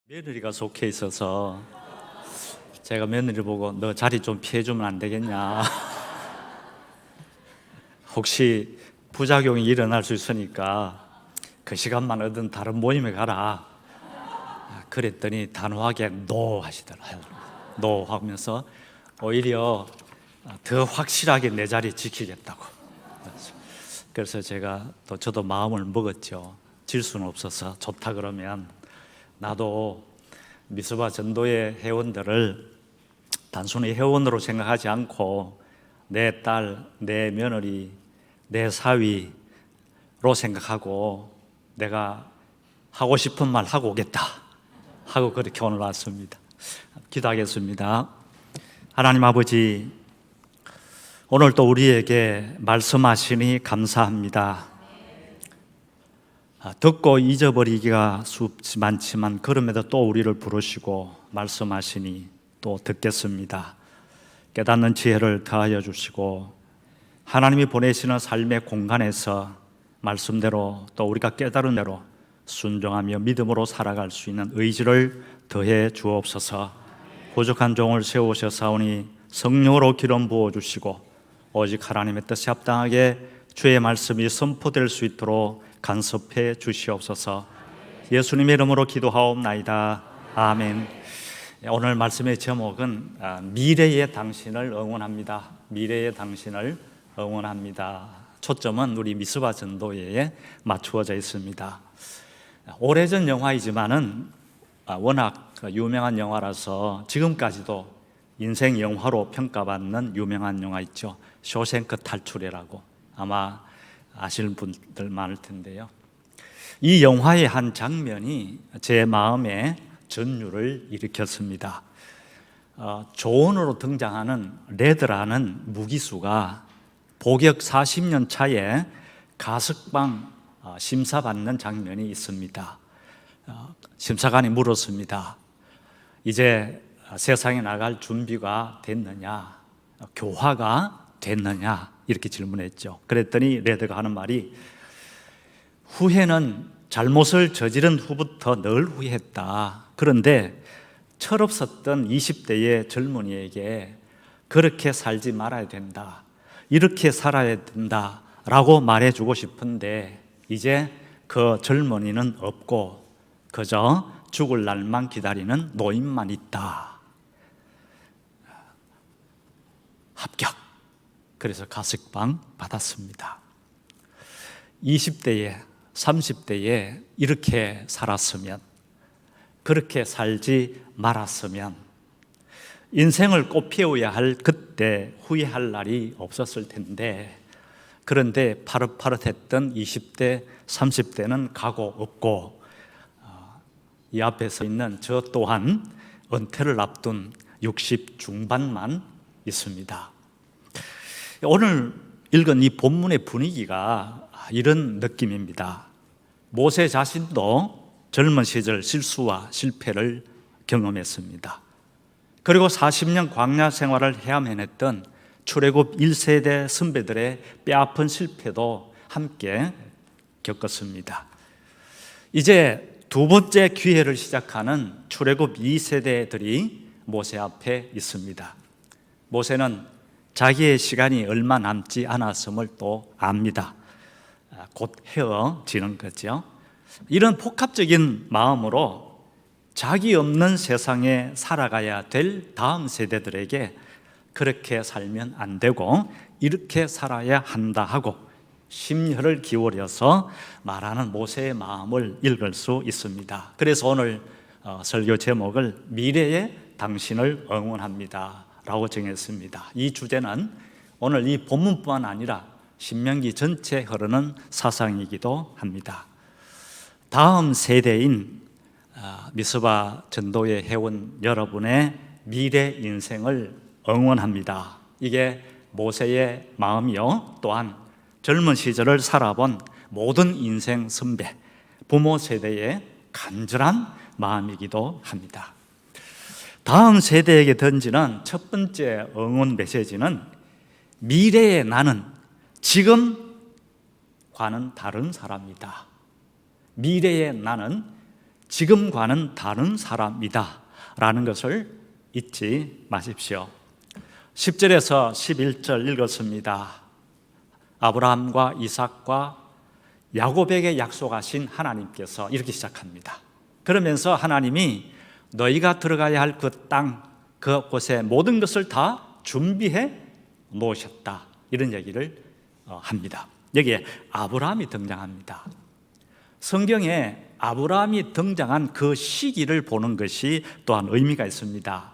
며느리가 속해 있어서 제가 며느리 보고 너 자리 좀 피해주면 안 되겠냐. 혹시 부작용이 일어날 수 있으니까 그 시간만 어떤 다른 모임에 가라. 그랬더니 단호하게 노 하시더라고요. 노 하면서 오히려 더 확실하게 내 자리 지키겠다고. 그래서 제가 또 저도 마음을 먹었죠. 질 수는 없어서 좋다 그러면 나도 미스바 전도의 회원들을 단순히 회원으로 생각하지 않고 내 딸, 내 며느리, 내 사위로 생각하고 내가 하고 싶은 말 하고 오겠다 하고 그렇게 오늘 왔습니다. 기도하겠습니다. 하나님 아버지, 오늘 또 우리에게 말씀하시니 감사합니다. 듣고 잊어버리기가 많지만 그럼에도 또 우리를 부르시고 말씀하시니 또 듣겠습니다. 깨닫는 지혜를 더하여 주시고 하나님이 보내시는 삶의 공간에서 말씀대로 또 우리가 깨달은 대로 순종하며 믿음으로 살아갈 수 있는 의지를 더해 주옵소서. 부족한 종을 세우셔사오니 성령으로 기름 부어주시고 오직 하나님의 뜻에 합당하게 주의 말씀이 선포될 수 있도록 간섭해 주시옵소서. 예수님의 이름으로 기도하옵나이다. 아멘. 오늘 말씀의 제목은 미래의 당신을 응원합니다. 미래의 당신을 응원합니다. 초점은 우리 미스바 전도회에 맞추어져 있습니다. 오래전 영화이지만은 워낙 유명한 영화라서 지금까지도 인생 영화로 평가받는 유명한 영화 있죠. 쇼생크 탈출이라고 아마 아시는 분들 많을 텐데요. 이 영화의 한 장면이 제 마음에 전율을 일으켰습니다. 조언으로 등장하는 레드라는 무기수가 복역 40년 차에 가석방 심사받는 장면이 있습니다. 심사관이 물었습니다. 이제 세상에 나갈 준비가 됐느냐? 교화가 됐느냐? 이렇게 질문했죠. 그랬더니 레드가 하는 말이 후회는 잘못을 저지른 후부터 늘 후회했다. 그런데 철없었던 20대의 젊은이에게 그렇게 살지 말아야 된다. 이렇게 살아야 된다. 라고 말해주고 싶은데 이제 그 젊은이는 없고 그저 죽을 날만 기다리는 노인만 있다. 합격. 그래서 가석방 받았습니다. 20대에 30대에 이렇게 살았으면, 그렇게 살지 말았으면 인생을 꽃피워야 할 그때 후회할 날이 없었을 텐데, 그런데 파릇파릇했던 20대 30대는 가고 없고 이 앞에 서 있는 저 또한 은퇴를 앞둔 60 중반만 있습니다. 오늘 읽은 이 본문의 분위기가 이런 느낌입니다. 모세 자신도 젊은 시절 실수와 실패를 경험했습니다. 그리고 40년 광야 생활을 헤아해냈던 출애굽 1세대 선배들의 뼈아픈 실패도 함께 겪었습니다. 이제 두 번째 기회를 시작하는 출애굽 2세대들이 모세 앞에 있습니다. 모세는 자기의 시간이 얼마 남지 않았음을 또 압니다. 곧 헤어지는 거죠. 이런 복합적인 마음으로 자기 없는 세상에 살아가야 될 다음 세대들에게 그렇게 살면 안 되고 이렇게 살아야 한다 하고 심혈을 기울여서 말하는 모세의 마음을 읽을 수 있습니다. 그래서 오늘 설교 제목을 미래의 당신을 응원합니다 라고 정했습니다. 이 주제는 오늘 이 본문뿐만 아니라 신명기 전체에 흐르는 사상이기도 합니다. 다음 세대인 미스바 전도의 회원 여러분의 미래 인생을 응원합니다. 이게 모세의 마음이요, 또한 젊은 시절을 살아본 모든 인생 선배, 부모 세대의 간절한 마음이기도 합니다. 다음 세대에게 던지는 첫 번째 응원 메시지는 미래의 나는 지금과는 다른 사람이다. 미래의 나는 지금과는 다른 사람이다 라는 것을 잊지 마십시오. 10절에서 11절 읽었습니다. 아브라함과 이삭과 야곱에게 약속하신 하나님께서 이렇게 시작합니다. 그러면서 하나님이 너희가 들어가야 할 그 땅, 그곳에 모든 것을 다 준비해 놓으셨다, 이런 얘기를 합니다. 여기에 아브라함이 등장합니다. 성경에 아브라함이 등장한 그 시기를 보는 것이 또한 의미가 있습니다.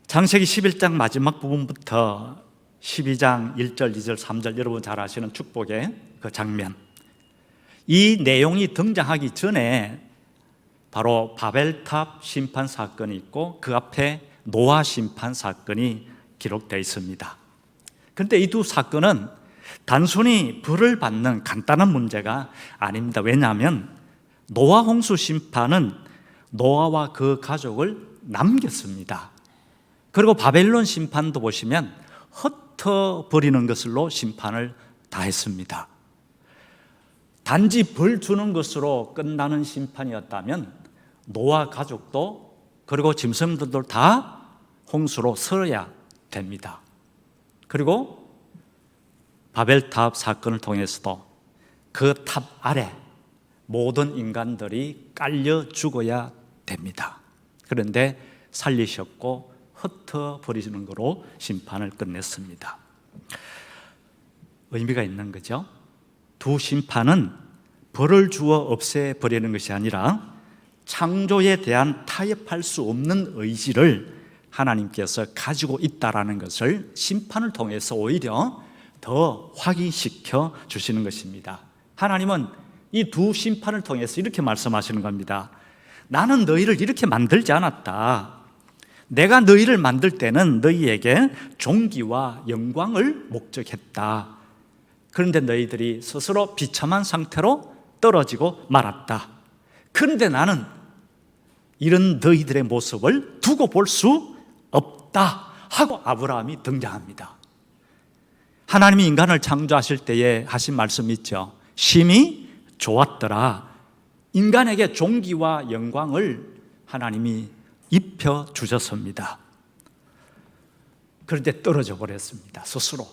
창세기 11장 마지막 부분부터 12장 1절, 2절, 3절, 여러분 잘 아시는 축복의 그 장면, 이 내용이 등장하기 전에 바로 바벨탑 심판 사건이 있고 그 앞에 노아 심판 사건이 기록되어 있습니다. 그런데 이 두 사건은 단순히 벌을 받는 간단한 문제가 아닙니다. 왜냐하면 노아 홍수 심판은 노아와 그 가족을 남겼습니다. 그리고 바벨론 심판도 보시면 흩어버리는 것으로 심판을 다했습니다. 단지 벌 주는 것으로 끝나는 심판이었다면 노아 가족도 그리고 짐승들도 다 홍수로 쓸어야 됩니다. 그리고 바벨탑 사건을 통해서도 그 탑 아래 모든 인간들이 깔려 죽어야 됩니다. 그런데 살리셨고 흩어버리는 거로 심판을 끝냈습니다. 의미가 있는 거죠. 두 심판은 벌을 주어 없애버리는 것이 아니라 창조에 대한 타협할 수 없는 의지를 하나님께서 가지고 있다는 것을 심판을 통해서 오히려 더 확인시켜 주시는 것입니다. 하나님은 이 두 심판을 통해서 이렇게 말씀하시는 겁니다. 나는 너희를 이렇게 만들지 않았다. 내가 너희를 만들 때는 너희에게 존귀와 영광을 목적했다. 그런데 너희들이 스스로 비참한 상태로 떨어지고 말았다. 그런데 나는 이런 너희들의 모습을 두고 볼 수 없다 하고 아브라함이 등장합니다. 하나님이 인간을 창조하실 때에 하신 말씀이 있죠. 심히 좋았더라. 인간에게 존귀와 영광을 하나님이 입혀 주셨습니다. 그런데 떨어져 버렸습니다, 스스로.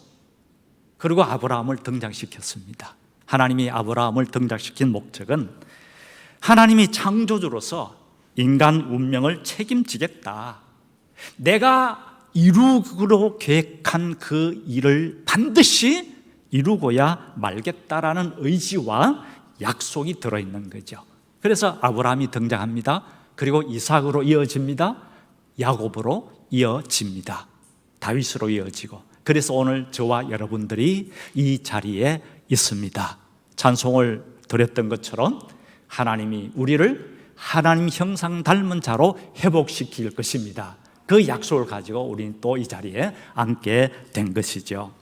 그리고 아브라함을 등장시켰습니다. 하나님이 아브라함을 등장시킨 목적은 하나님이 창조주로서 인간 운명을 책임지겠다, 내가 이루기로 계획한 그 일을 반드시 이루고야 말겠다라는 의지와 약속이 들어있는 거죠. 그래서 아브라함이 등장합니다. 그리고 이삭으로 이어집니다. 야곱으로 이어집니다. 다윗으로 이어지고, 그래서 오늘 저와 여러분들이 이 자리에 있습니다. 찬송을 드렸던 것처럼 하나님이 우리를 하나님 형상 닮은 자로 회복시킬 것입니다. 그 약속을 가지고 우리는 또 이 자리에 앉게 된 것이죠.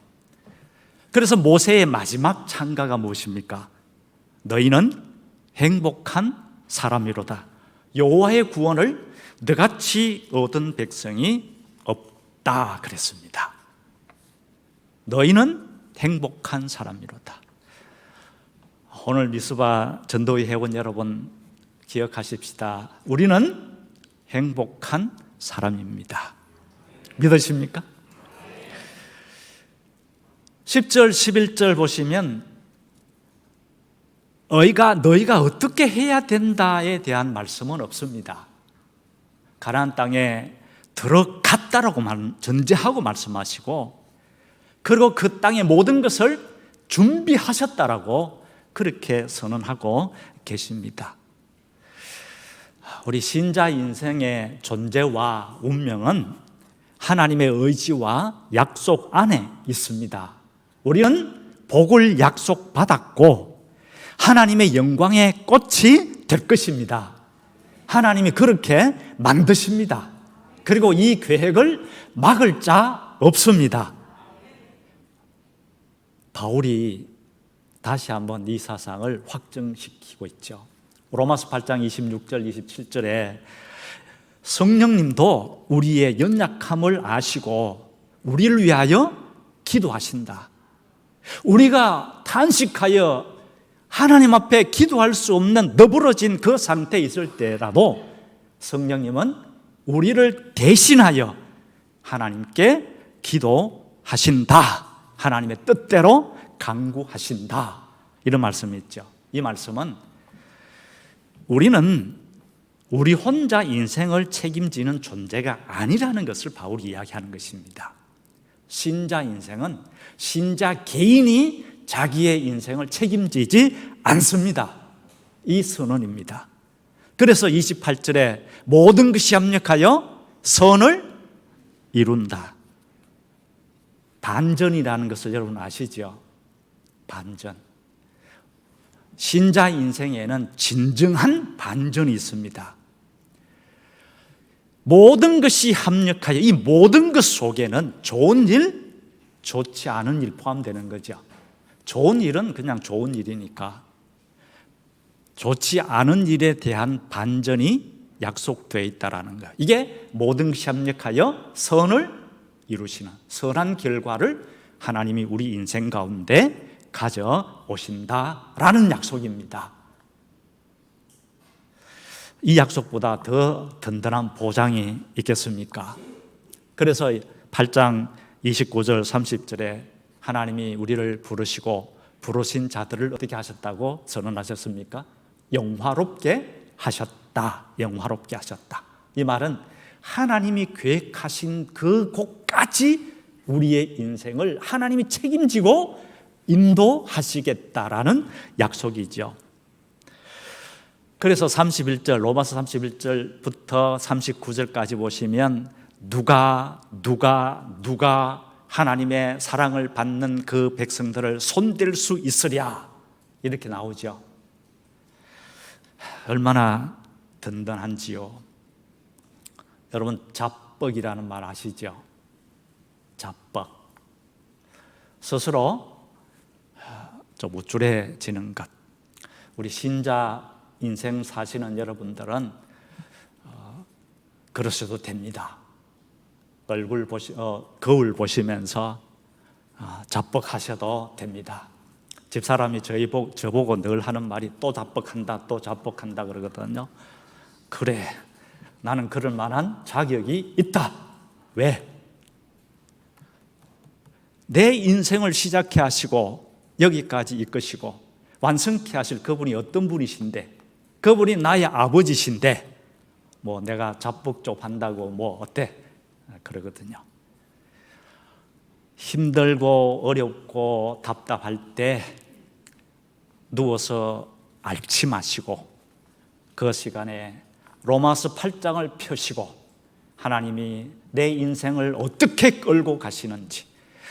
그래서 모세의 마지막 찬가가 무엇입니까? 너희는 행복한 사람이로다. 여호와의 구원을 너같이 얻은 백성이 없다 그랬습니다. 너희는 행복한 사람이로다. 오늘 미스바 전도회 회원 여러분 기억하십시다. 우리는 행복한 사람입니다. 믿으십니까? 10절 11절 보시면 너희가 어떻게 해야 된다에 대한 말씀은 없습니다. 가나안 땅에 들어갔다라고 전제하고 말씀하시고, 그리고 그 땅의 모든 것을 준비하셨다라고 그렇게 선언하고 계십니다. 우리 신자 인생의 존재와 운명은 하나님의 의지와 약속 안에 있습니다. 우리는 복을 약속받았고 하나님의 영광의 꽃이 될 것입니다. 하나님이 그렇게 만드십니다. 그리고 이 계획을 막을 자 없습니다. 바울이 다시 한번 이 사상을 확증시키고 있죠. 로마서 8장 26절 27절에 성령님도 우리의 연약함을 아시고 우리를 위하여 기도하신다. 우리가 탄식하여 하나님 앞에 기도할 수 없는 너부러진 그 상태에 있을 때라도 성령님은 우리를 대신하여 하나님께 기도하신다. 하나님의 뜻대로 간구하신다. 이런 말씀이 있죠. 이 말씀은 우리는 우리 혼자 인생을 책임지는 존재가 아니라는 것을 바울이 이야기하는 것입니다. 신자 인생은 신자 개인이 자기의 인생을 책임지지 않습니다. 이 선언입니다. 그래서 28절에 모든 것이 합력하여 선을 이룬다. 반전이라는 것을 여러분 아시죠? 반전. 신자 인생에는 진정한 반전이 있습니다. 모든 것이 합력하여, 이 모든 것 속에는 좋은 일, 좋지 않은 일 포함되는 거죠. 좋은 일은 그냥 좋은 일이니까 좋지 않은 일에 대한 반전이 약속되어 있다는 거예요. 이게 모든 것이 합력하여 선을 이루시는 선한 결과를 하나님이 우리 인생 가운데 가져오신다라는 약속입니다. 이 약속보다 더 든든한 보장이 있겠습니까? 그래서 8장 29절 30절에 하나님이 우리를 부르시고 부르신 자들을 어떻게 하셨다고 선언하셨습니까? 영화롭게 하셨다. 영화롭게 하셨다. 이 말은 하나님이 계획하신 그 곳까지 우리의 인생을 하나님이 책임지고 인도하시겠다라는 약속이죠. 그래서 31절, 로마서 31절부터 39절까지 보시면 누가 하나님의 사랑을 받는 그 백성들을 손댈 수 있으랴 이렇게 나오죠. 얼마나 든든한지요. 여러분 자뻑이라는 말 아시죠? 자뻑. 스스로 좀 우쭐해지는 것. 우리 신자 인생 사시는 여러분들은 그러셔도 됩니다. 거울 보시면서 자뻑하셔도 됩니다. 집사람이 저보고 늘 하는 말이 또 자뻑한다, 또 자뻑한다 그러거든요. 그래, 나는 그럴 만한 자격이 있다. 왜? 내 인생을 시작해 하시고 여기까지 이끄시고 완성케 하실 그분이 어떤 분이신데, 그분이 나의 아버지신데 뭐 내가 자뻑 좀 한다고 뭐 어때? 그러거든요. 힘들고 어렵고 답답할 때 누워서 앓지 마시고 그 시간에 로마서 8장을 펴시고 하나님이 내 인생을 어떻게 끌고 가시는지,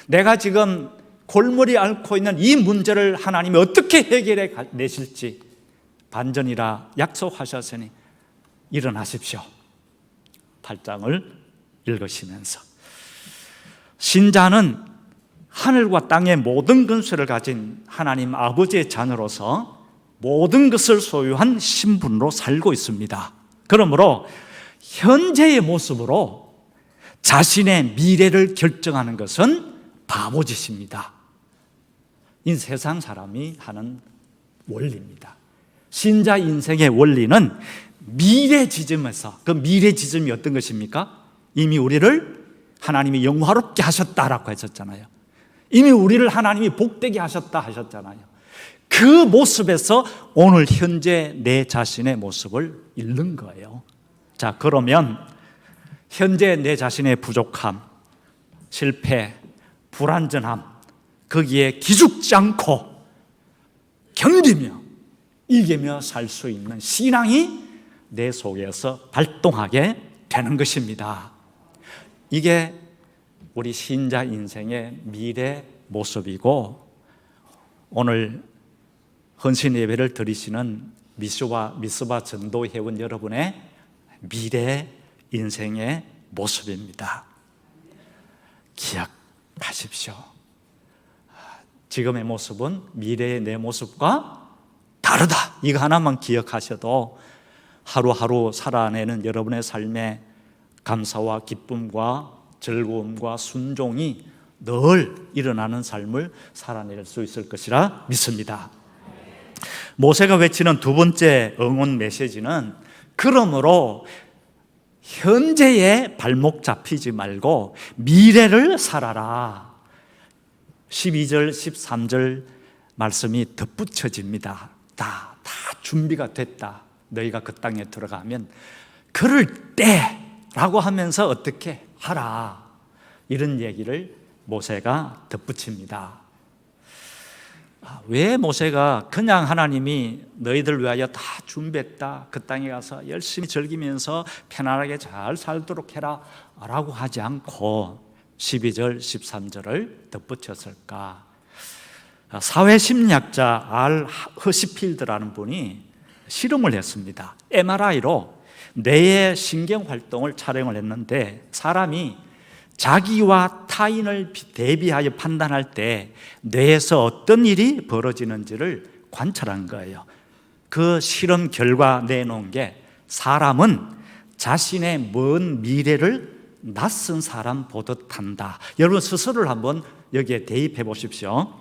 내가 지금 골머리 앓고 있는 이 문제를 하나님이 어떻게 해결해 내실지 반전이라 약속하셨으니 일어나십시오. 8장을 읽으시면서 신자는 하늘과 땅의 모든 근세를 가진 하나님 아버지의 자녀로서 모든 것을 소유한 신분으로 살고 있습니다. 그러므로 현재의 모습으로 자신의 미래를 결정하는 것은 바보짓입니다. 이 세상 사람이 하는 원리입니다. 신자 인생의 원리는 미래지점에서, 그 미래지점이 어떤 것입니까? 이미 우리를 하나님이 영화롭게 하셨다라고 하셨잖아요. 이미 우리를 하나님이 복되게 하셨다 하셨잖아요. 그 모습에서 오늘 현재 내 자신의 모습을 잃는 거예요. 자, 그러면 현재 내 자신의 부족함, 실패, 불완전함, 거기에 기죽지 않고 견디며 이기며 살 수 있는 신앙이 내 속에서 발동하게 되는 것입니다. 이게 우리 신자 인생의 미래 모습이고, 오늘 헌신 예배를 드리시는 미스바 전도 회원 여러분의 미래 인생의 모습입니다. 기억하십시오. 지금의 모습은 미래의 내 모습과 다르다. 이거 하나만 기억하셔도 하루하루 살아내는 여러분의 삶에 감사와 기쁨과 즐거움과 순종이 늘 일어나는 삶을 살아낼 수 있을 것이라 믿습니다. 모세가 외치는 두 번째 응원 메시지는 그러므로 현재의 발목 잡히지 말고 미래를 살아라. 12절, 13절 말씀이 덧붙여집니다. 다 준비가 됐다. 너희가 그 땅에 들어가면 그럴 때라고 하면서 어떻게 하라. 이런 얘기를 모세가 덧붙입니다. 왜 모세가 그냥 하나님이 너희들 위하여 다 준비했다, 그 땅에 가서 열심히 즐기면서 편안하게 잘 살도록 해라 라고 하지 않고 12절, 13절을 덧붙였을까? 사회심리학자 알 허시필드라는 분이 실험을 했습니다. MRI로 뇌의 신경활동을 촬영을 했는데 사람이 자기와 타인을 대비하여 판단할 때 뇌에서 어떤 일이 벌어지는지를 관찰한 거예요. 그 실험 결과 내놓은 게 사람은 자신의 먼 미래를 낯선 사람 보듯 한다. 여러분 스스로를 한번 여기에 대입해 보십시오.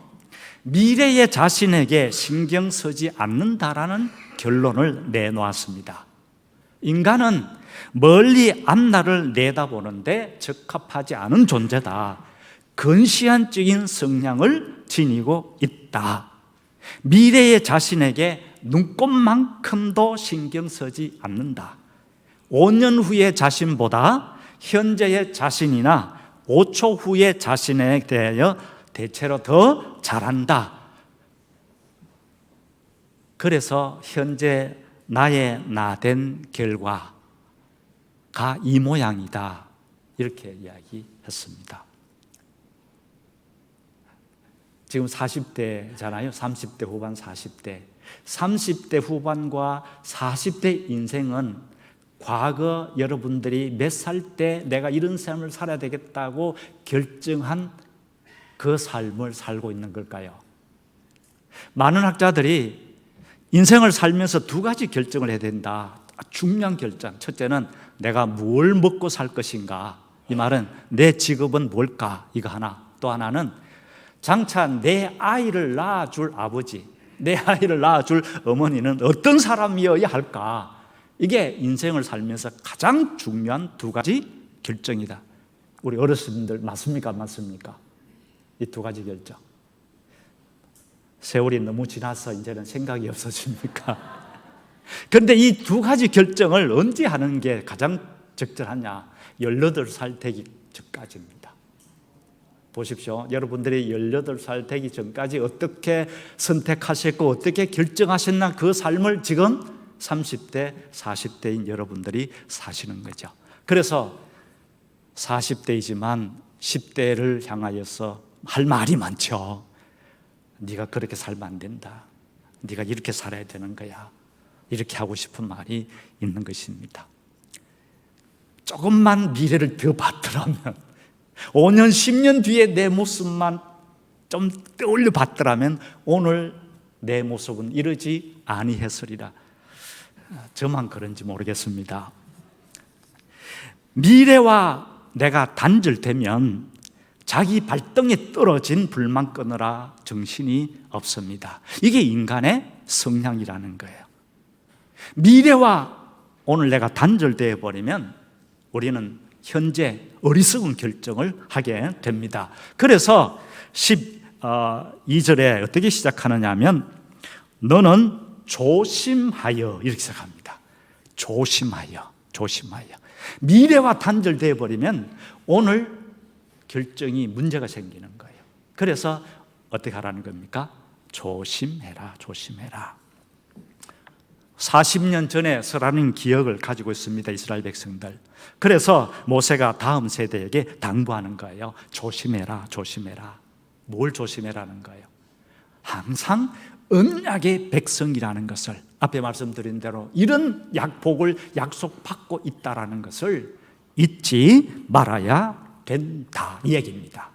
미래의 자신에게 신경 쓰지 않는다라는 결론을 내놓았습니다. 인간은 멀리 앞날을 내다보는데 적합하지 않은 존재다. 근시안적인 성향을 지니고 있다. 미래의 자신에게 눈꼽만큼도 신경 쓰지 않는다. 5년 후의 자신보다 현재의 자신이나 5초 후의 자신에 대하여 대체로 더 잘한다. 그래서 현재 나의 나된 결과가 이 모양이다. 이렇게 이야기했습니다. 지금 40대잖아요. 30대 후반, 40대. 30대 후반과 40대 인생은 과거 여러분들이 몇 살 때 내가 이런 삶을 살아야 되겠다고 결정한 그 삶을 살고 있는 걸까요? 많은 학자들이 인생을 살면서 두 가지 결정을 해야 된다. 중요한 결정. 첫째는 내가 뭘 먹고 살 것인가. 이 말은 내 직업은 뭘까? 이거 하나. 또 하나는 장차 내 아이를 낳아줄 아버지, 내 아이를 낳아줄 어머니는 어떤 사람이어야 할까? 이게 인생을 살면서 가장 중요한 두 가지 결정이다. 우리 어르신들 맞습니까? 안 맞습니까? 이 두 가지 결정. 세월이 너무 지나서 이제는 생각이 없어집니까? 그런데 이 두 가지 결정을 언제 하는 게 가장 적절하냐? 18살 되기 전까지입니다. 보십시오. 여러분들이 18살 되기 전까지 어떻게 선택하셨고 어떻게 결정하셨나 그 삶을 지금 30대, 40대인 여러분들이 사시는 거죠. 그래서 40대이지만 10대를 향하여서 할 말이 많죠. 네가 그렇게 살면 안 된다. 네가 이렇게 살아야 되는 거야. 이렇게 하고 싶은 말이 있는 것입니다. 조금만 미래를 더 봤더라면 5년, 10년 뒤에 내 모습만 좀 떠올려 봤더라면 오늘 내 모습은 이러지 아니했으리라. 저만 그런지 모르겠습니다. 미래와 내가 단절되면 자기 발등에 떨어진 불만 끊으라 정신이 없습니다. 이게 인간의 성향이라는 거예요. 미래와 오늘 내가 단절되어 버리면 우리는 현재 어리석은 결정을 하게 됩니다. 그래서 12절에 어떻게 시작하느냐 하면 너는 조심하여 이렇게 시작합니다. 조심하여. 미래와 단절되어 버리면 오늘 결정이 문제가 생기는 거예요. 그래서 어떻게 하라는 겁니까? 조심해라. 40년 전에 서라는 기억을 가지고 있습니다. 이스라엘 백성들. 그래서 모세가 다음 세대에게 당부하는 거예요. 조심해라. 뭘 조심해라는 거예요? 항상 언약의 백성이라는 것을, 앞에 말씀드린 대로 이런 복을 약속받고 있다라는 것을 잊지 말아야 된다, 이 얘기입니다.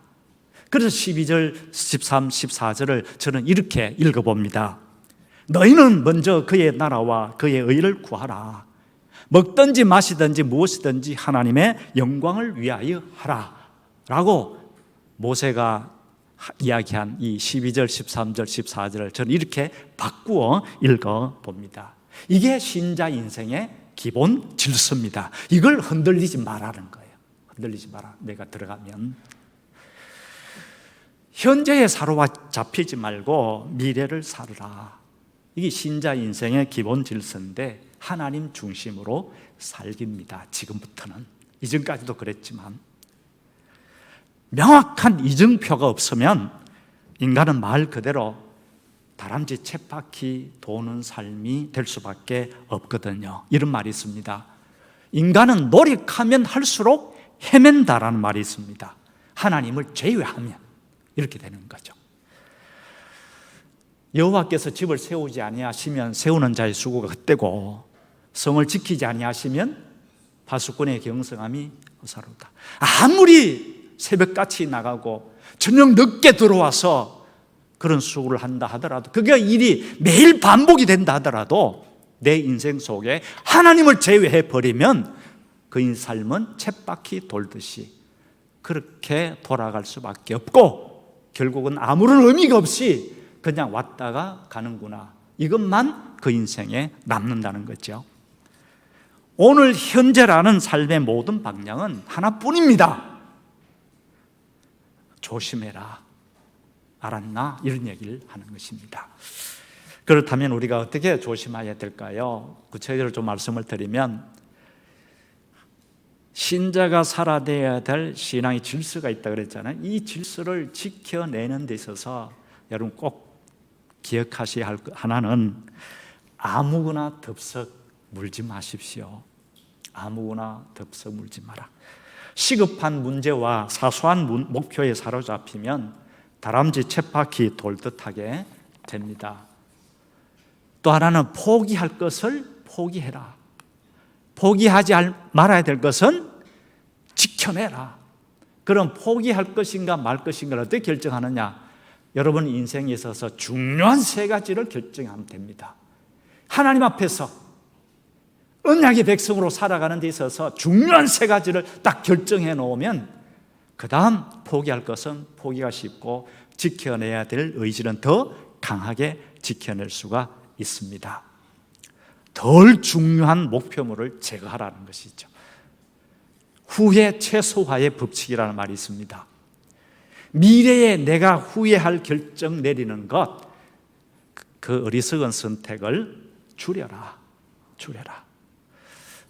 그래서 12절, 13, 14절을 저는 이렇게 읽어봅니다. 너희는 먼저 그의 나라와 그의 의를 구하라. 먹든지 마시든지 무엇이든지 하나님의 영광을 위하여 하라 라고 모세가 이야기한 이 12절, 13절, 14절을 저는 이렇게 바꾸어 읽어봅니다. 이게 신자 인생의 기본 질서입니다. 이걸 흔들리지 말라는 거예요. 흔들리지 마라. 내가 들어가면 현재에 사로잡히지 말고 미래를 살으라. 이게 신자 인생의 기본 질서인데 하나님 중심으로 살기입니다. 지금부터는. 이전까지도 그랬지만 명확한 이정표가 없으면 인간은 말 그대로 다람쥐 쳇바퀴 도는 삶이 될 수밖에 없거든요. 이런 말이 있습니다. 인간은 노력하면 할수록 헤맨다라는 말이 있습니다. 하나님을 제외하면 이렇게 되는 거죠. 여호와께서 집을 세우지 아니하시면 세우는 자의 수고가 헛되고 성을 지키지 아니하시면 파수꾼의 경성함이 허사로다. 아무리 새벽같이 나가고 저녁 늦게 들어와서 그런 수고를 한다 하더라도, 그게 일이 매일 반복이 된다 하더라도 내 인생 속에 하나님을 제외해 버리면 그의 삶은 쳇바퀴 돌듯이 그렇게 돌아갈 수밖에 없고 결국은 아무런 의미가 없이 그냥 왔다가 가는구나, 이것만 그 인생에 남는다는 거죠. 오늘 현재라는 삶의 모든 방향은 하나뿐입니다. 조심해라, 알았나? 이런 얘기를 하는 것입니다. 그렇다면 우리가 어떻게 조심해야 될까요? 구체적으로 좀 말씀을 드리면, 신자가 살아내야 될 신앙의 질서가 있다고 그랬잖아요. 이 질서를 지켜내는 데 있어서 여러분 꼭 기억하셔야 할 하나는, 아무거나 덥석 물지 마십시오. 아무거나 덥석 물지 마라. 시급한 문제와 사소한 목표에 사로잡히면 다람쥐 쳇바퀴 돌듯 하게 됩니다. 또 하나는 포기할 것을 포기해라. 포기하지 말아야 될 것은 지켜내라. 그럼 포기할 것인가 말 것인가를 어떻게 결정하느냐? 여러분 인생에 있어서 중요한 세 가지를 결정하면 됩니다. 하나님 앞에서 언약의 백성으로 살아가는 데 있어서 중요한 세 가지를 딱 결정해 놓으면 그 다음 포기할 것은 포기가 쉽고 지켜내야 될 의지는 더 강하게 지켜낼 수가 있습니다. 덜 중요한 목표물을 제거하라는 것이죠. 후회 최소화의 법칙이라는 말이 있습니다. 미래에 내가 후회할 결정 내리는 것, 그 어리석은 선택을 줄여라.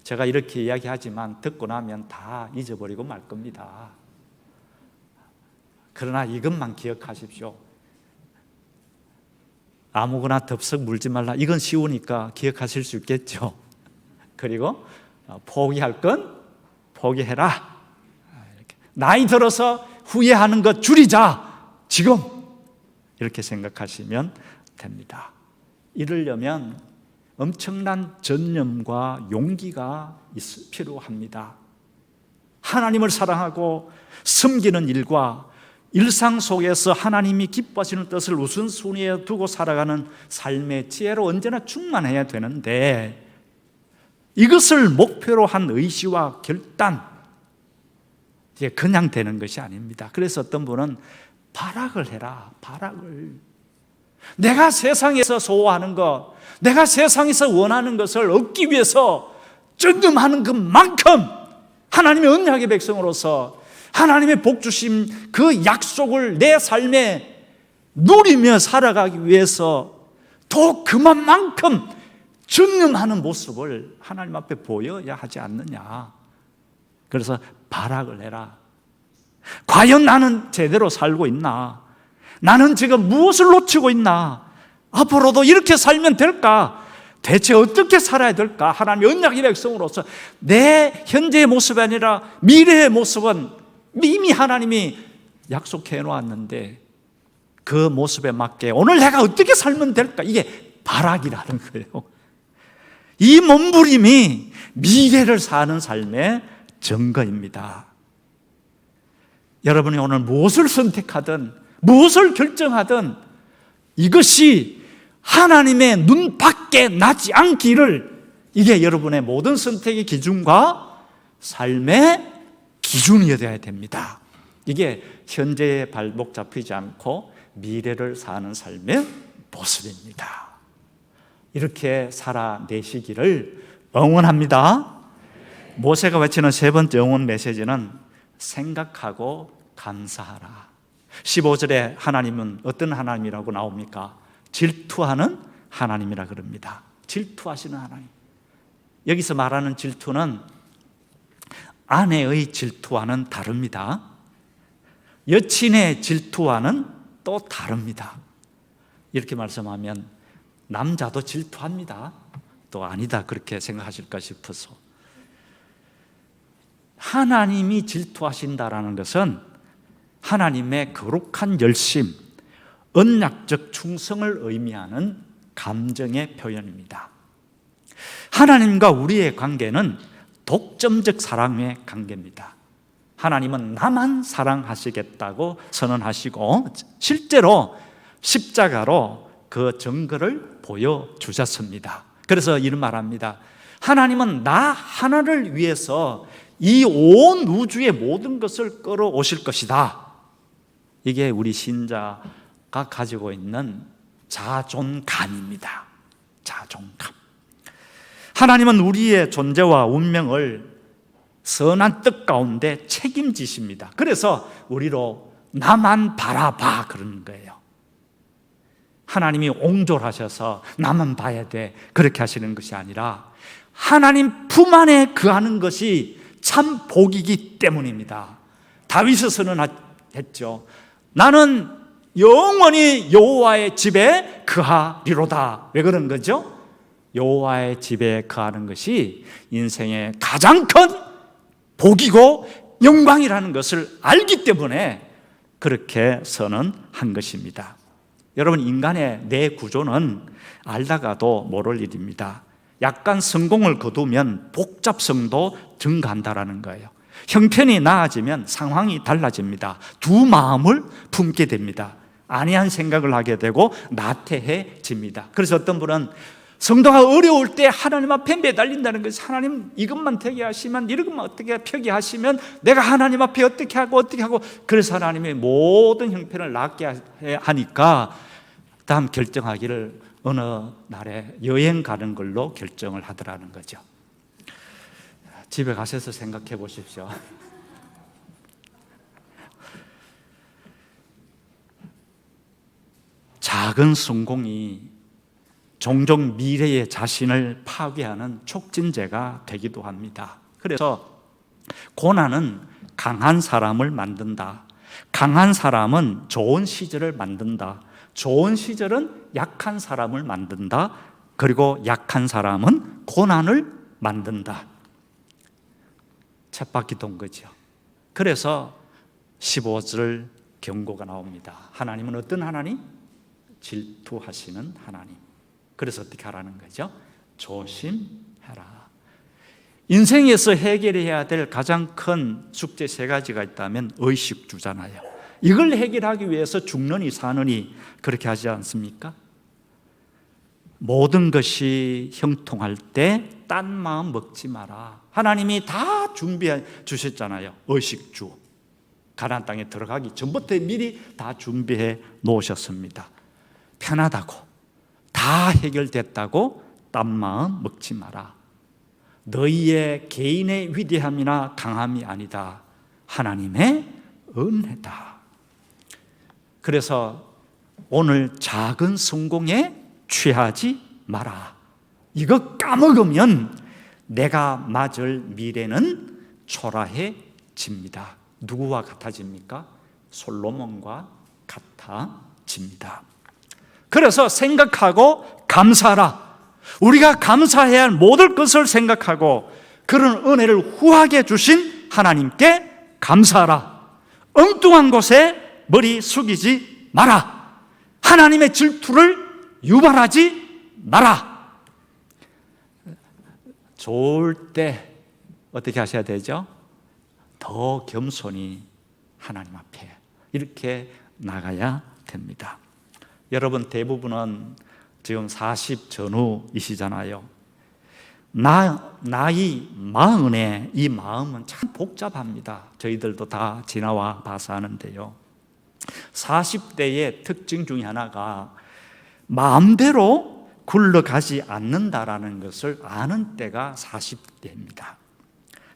제가 이렇게 이야기하지만 듣고 나면 다 잊어버리고 말 겁니다. 그러나 이것만 기억하십시오. 아무거나 덥석 물지 말라. 이건 쉬우니까 기억하실 수 있겠죠. 그리고 포기할 건 포기해라. 이렇게. 나이 들어서 후회하는 것 줄이자. 지금 이렇게 생각하시면 됩니다. 이러려면 엄청난 전념과 용기가 필요합니다. 하나님을 사랑하고 섬기는 일과 일상 속에서 하나님이 기뻐하시는 뜻을 우선순위에 두고 살아가는 삶의 지혜로 언제나 충만해야 되는데, 이것을 목표로 한 의지와 결단, 이게 그냥 되는 것이 아닙니다. 그래서 어떤 분은 발악을 해라. 발악을. 내가 세상에서 소화하는 것, 내가 세상에서 원하는 것을 얻기 위해서 전념하는 것만큼 하나님의 언약의 백성으로서 하나님의 복 주심 그 약속을 내 삶에 누리며 살아가기 위해서 더 그만큼 전념하는 모습을 하나님 앞에 보여야 하지 않느냐. 그래서 발악을 해라. 과연 나는 제대로 살고 있나? 나는 지금 무엇을 놓치고 있나? 앞으로도 이렇게 살면 될까? 대체 어떻게 살아야 될까? 하나님의 언약의 백성으로서 내 현재의 모습이 아니라 미래의 모습은 이미 하나님이 약속해 놓았는데 그 모습에 맞게 오늘 내가 어떻게 살면 될까? 이게 발악이라는 거예요. 이 몸부림이 미래를 사는 삶의 증거입니다. 여러분이 오늘 무엇을 선택하든 무엇을 결정하든 이것이 하나님의 눈 밖에 나지 않기를, 이게 여러분의 모든 선택의 기준과 삶의 기준이어야 됩니다. 이게 현재의 발목 잡히지 않고 미래를 사는 삶의 모습입니다. 이렇게 살아내시기를 응원합니다. 모세가 외치는 세 번째 응원 메시지는 생각하고 감사하라. 15절에 하나님은 어떤 하나님이라고 나옵니까? 질투하는 하나님이라 그럽니다. 질투하시는 하나님. 여기서 말하는 질투는 아내의 질투와는 다릅니다. 여친의 질투와는 또 다릅니다. 이렇게 말씀하면 남자도 질투합니다. 또 아니다 그렇게 생각하실까 싶어서, 하나님이 질투하신다라는 것은 하나님의 거룩한 열심, 언약적 충성을 의미하는 감정의 표현입니다. 하나님과 우리의 관계는 독점적 사랑의 관계입니다. 하나님은 나만 사랑하시겠다고 선언하시고 실제로 십자가로 그 증거를 보여주셨습니다. 그래서 이런 말합니다. 하나님은 나 하나를 위해서 이 온 우주의 모든 것을 끌어오실 것이다. 이게 우리 신자가 가지고 있는 자존감입니다. 자존감. 하나님은 우리의 존재와 운명을 선한 뜻 가운데 책임지십니다. 그래서 우리로 나만 바라봐 그러는 거예요. 하나님이 옹졸하셔서 나만 봐야 돼 그렇게 하시는 것이 아니라 하나님 품 안에 거하는 것이 참 복이기 때문입니다. 다윗이 선언했죠. 나는 영원히 여호와의 집에 거하리로다. 왜 그런 거죠? 여호와의 집에 거하는 것이 인생의 가장 큰 복이고 영광이라는 것을 알기 때문에 그렇게 선언한 것입니다. 여러분, 인간의 뇌 구조는 알다가도 모를 일입니다. 약간 성공을 거두면 복잡성도 증가한다는 거예요. 형편이 나아지면 상황이 달라집니다. 두 마음을 품게 됩니다. 안이한 생각을 하게 되고 나태해집니다. 그래서 어떤 분은 성도가 어려울 때 하나님 앞에 매달린다는 것이, 하나님 이것만 되게 하시면, 이것만 어떻게 펴게 하시면 내가 하나님 앞에 어떻게 하고 그래서 하나님의 모든 형편을 낫게 하니까 다음 결정하기를 어느 날에 여행 가는 걸로 결정을 하더라는 거죠. 집에 가셔서 생각해 보십시오. 작은 성공이 종종 미래의 자신을 파괴하는 촉진제가 되기도 합니다. 그래서 고난은 강한 사람을 만든다. 강한 사람은 좋은 시절을 만든다. 좋은 시절은 약한 사람을 만든다. 그리고 약한 사람은 고난을 만든다. 쳇바퀴 돈 거죠. 그래서 15절 경고가 나옵니다. 하나님은 어떤 하나님? 질투하시는 하나님. 그래서 어떻게 하라는 거죠? 조심해라. 인생에서 해결해야 될 가장 큰 숙제 세 가지가 있다면 의식주잖아요. 이걸 해결하기 위해서 죽느니 사느니 그렇게 하지 않습니까? 모든 것이 형통할 때 딴 마음 먹지 마라. 하나님이 다 준비해 주셨잖아요. 의식주. 가나안 땅에 들어가기 전부터 미리 다 준비해 놓으셨습니다. 편하다고, 다 해결됐다고 딴 마음 먹지 마라. 너희의 개인의 위대함이나 강함이 아니다. 하나님의 은혜다. 그래서 오늘 작은 성공에 취하지 마라. 이거 까먹으면 내가 맞을 미래는 초라해집니다. 누구와 같아집니까? 솔로몬과 같아집니다. 그래서 생각하고 감사하라. 우리가 감사해야 할 모든 것을 생각하고 그런 은혜를 후하게 주신 하나님께 감사하라. 엉뚱한 곳에 머리 숙이지 마라. 하나님의 질투를 유발하지 마라. 좋을 때 어떻게 하셔야 되죠? 더 겸손히 하나님 앞에 이렇게 나가야 됩니다. 여러분, 대부분은 지금 40 전후이시잖아요. 나이 40에 이 마음은 참 복잡합니다. 저희들도 다 지나와 봐서 아는데요. 40대의 특징 중에 하나가 마음대로 굴러가지 않는다라는 것을 아는 때가 40대입니다.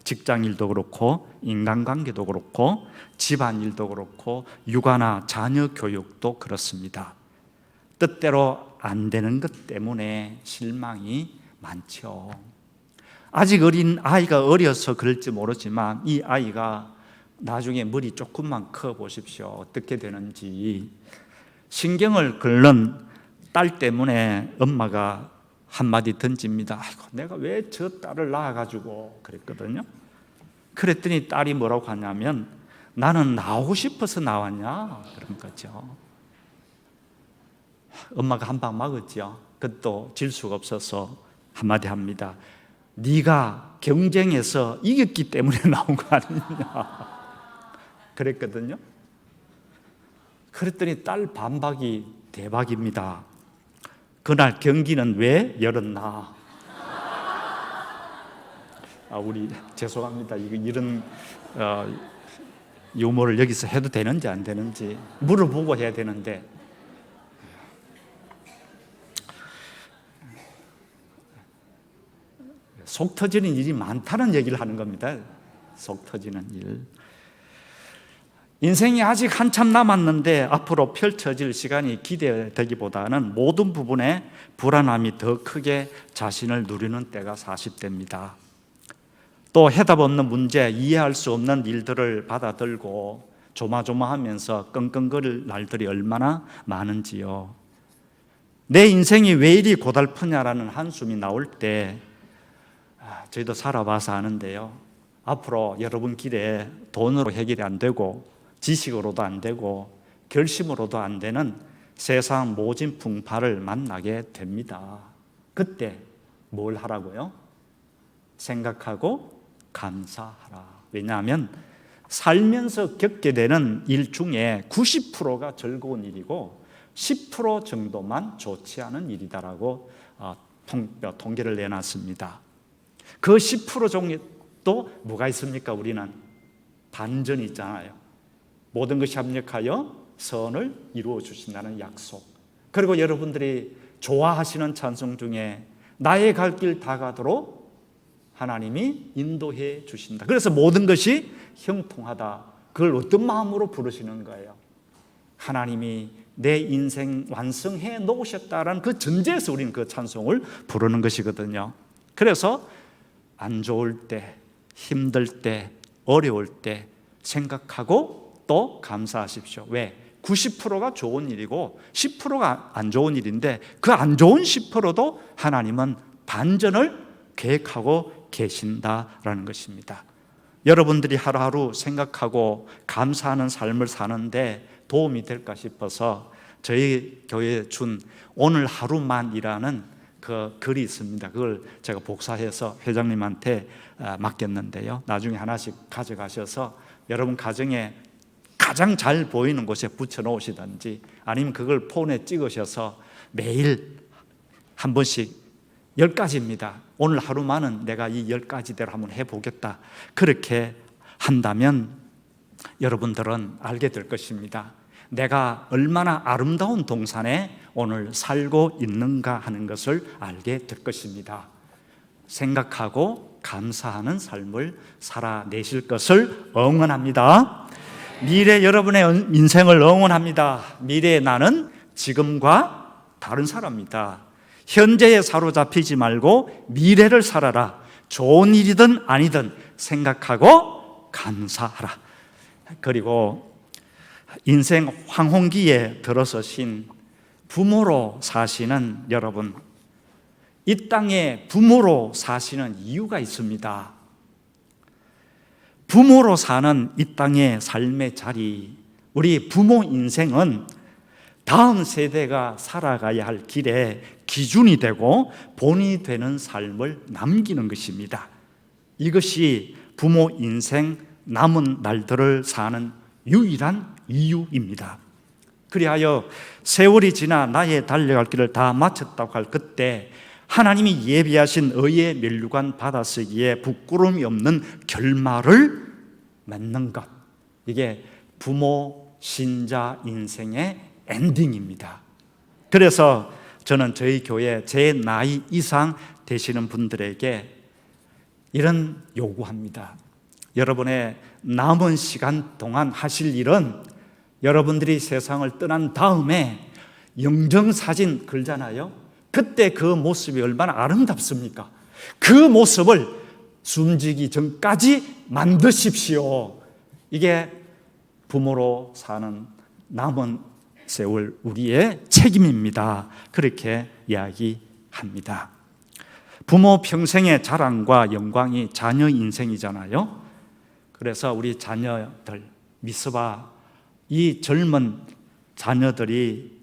직장일도 그렇고 인간관계도 그렇고 집안일도 그렇고 육아나 자녀 교육도 그렇습니다. 뜻대로 안 되는 것 때문에 실망이 많죠. 아직 어린 아이가 어려서 그럴지 모르지만 이 아이가 나중에 머리 조금만 커 보십시오. 어떻게 되는지. 신경을 긁는 딸 때문에 엄마가 한마디 던집니다. 아이고, 내가 왜 저 딸을 낳아가지고 그랬거든요. 그랬더니 딸이 뭐라고 하냐면 나는 나오고 싶어서 나왔냐? 그런 거죠. 엄마가 한 방 막았죠. 그것도 질 수가 없어서 한마디 합니다. 네가 경쟁에서 이겼기 때문에 나온 거 아니냐? 그랬거든요. 그랬더니 딸 반박이 대박입니다. 그날 경기는 왜 열었나? 우리 죄송합니다. 이런 유머를 여기서 해도 되는지 안 되는지 물어보고 해야 되는데 속 터지는 일이 많다는 얘기를 하는 겁니다. 속 터지는 일. 인생이 아직 한참 남았는데 앞으로 펼쳐질 시간이 기대되기보다는 모든 부분에 불안함이 더 크게 자신을 누리는 때가 40대입니다. 또 해답 없는 문제, 이해할 수 없는 일들을 받아들고 조마조마하면서 끙끙거릴 날들이 얼마나 많은지요. 내 인생이 왜 이리 고달프냐라는 한숨이 나올 때 저희도 살아봐서 아는데요. 앞으로 여러분 길에 돈으로 해결이 안 되고 지식으로도 안 되고 결심으로도 안 되는 세상 모진 풍파를 만나게 됩니다. 그때 뭘 하라고요? 생각하고 감사하라. 왜냐하면 살면서 겪게 되는 일 중에 90%가 즐거운 일이고 10% 정도만 좋지 않은 일이다라고 통계를 내놨습니다. 그 10% 정도 뭐가 있습니까? 우리는 반전이 있잖아요. 모든 것이 합력하여 선을 이루어 주신다는 약속. 그리고 여러분들이 좋아하시는 찬송 중에 나의 갈 길 다 가도록 하나님이 인도해 주신다. 그래서 모든 것이 형통하다. 그걸 어떤 마음으로 부르시는 거예요? 하나님이 내 인생 완성해 놓으셨다라는 그 전제에서 우리는 그 찬송을 부르는 것이거든요. 그래서 안 좋을 때, 힘들 때, 어려울 때 생각하고 또 감사하십시오. 왜? 90%가 좋은 일이고 10%가 안 좋은 일인데 그 안 좋은 10%도 하나님은 반전을 계획하고 계신다라는 것입니다. 여러분들이 하루하루 생각하고 감사하는 삶을 사는데 도움이 될까 싶어서 저희 교회에 준 오늘 하루만이라는 그 글이 있습니다. 그걸 제가 복사해서 회장님한테 맡겼는데요. 나중에 하나씩 가져가셔서 여러분 가정에 가장 잘 보이는 곳에 붙여 놓으시든지 아니면 그걸 폰에 찍으셔서 매일 한 번씩 10가지입니다. 오늘 하루만은 내가 이 10가지대로 한번 해보겠다. 그렇게 한다면 여러분들은 알게 될 것입니다. 내가 얼마나 아름다운 동산에 오늘 살고 있는가 하는 것을 알게 될 것입니다. 생각하고 감사하는 삶을 살아내실 것을 응원합니다. 미래 여러분의 인생을 응원합니다. 미래의 나는 지금과 다른 사람이다. 현재에 사로잡히지 말고 미래를 살아라. 좋은 일이든 아니든 생각하고 감사하라. 그리고 인생 황혼기에 들어서신 부모로 사시는 여러분, 이 땅에 부모로 사시는 이유가 있습니다. 부모로 사는 이 땅의 삶의 자리, 우리 부모 인생은 다음 세대가 살아가야 할 길에 기준이 되고 본이 되는 삶을 남기는 것입니다. 이것이 부모 인생 남은 날들을 사는 유일한 이유입니다. 그리하여 세월이 지나 나의 달려갈 길을 다 마쳤다고 할 그때 하나님이 예비하신 의의 면류관 받아쓰기에 부끄러움이 없는 결말을 맺는 것, 이게 부모 신자 인생의 엔딩입니다. 그래서 저는 저희 교회 제 나이 이상 되시는 분들에게 이런 요구합니다. 여러분의 남은 시간 동안 하실 일은 여러분들이 세상을 떠난 다음에 영정사진 걸잖아요. 그때 그 모습이 얼마나 아름답습니까? 그 모습을 숨지기 전까지 만드십시오. 이게 부모로 사는 남은 세월 우리의 책임입니다. 그렇게 이야기합니다. 부모 평생의 자랑과 영광이 자녀 인생이잖아요. 그래서 우리 자녀들 미스바, 이 젊은 자녀들이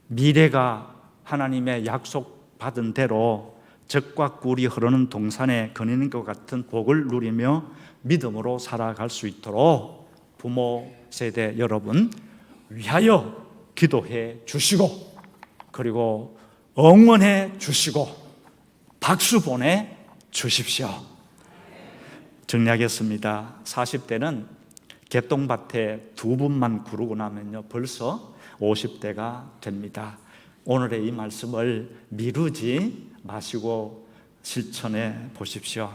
미래가 하나님의 약속받은 대로 젖과 꿀이 흐르는 동산에 거니는 것 같은 복을 누리며 믿음으로 살아갈 수 있도록 부모 세대 여러분 위하여 기도해 주시고, 그리고 응원해 주시고 박수 보내 주십시오. 정리하겠습니다. 40대는 개똥밭에 두 분만 구르고 나면요 벌써 50대가 됩니다. 오늘의 이 말씀을 미루지 마시고 실천해 보십시오.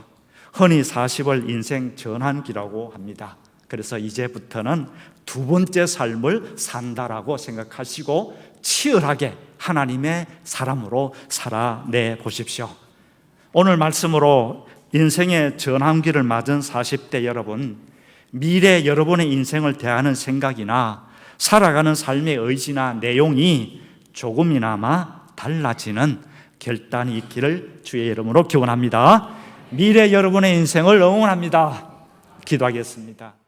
흔히 40을 인생 전환기라고 합니다. 그래서 이제부터는 두 번째 삶을 산다라고 생각하시고 치열하게 하나님의 사람으로 살아내 보십시오. 오늘 말씀으로 인생의 전환기를 맞은 40대 여러분, 미래 여러분의 인생을 대하는 생각이나 살아가는 삶의 의지나 내용이 조금이나마 달라지는 결단이 있기를 주의 이름으로 기원합니다. 미래 여러분의 인생을 응원합니다. 기도하겠습니다.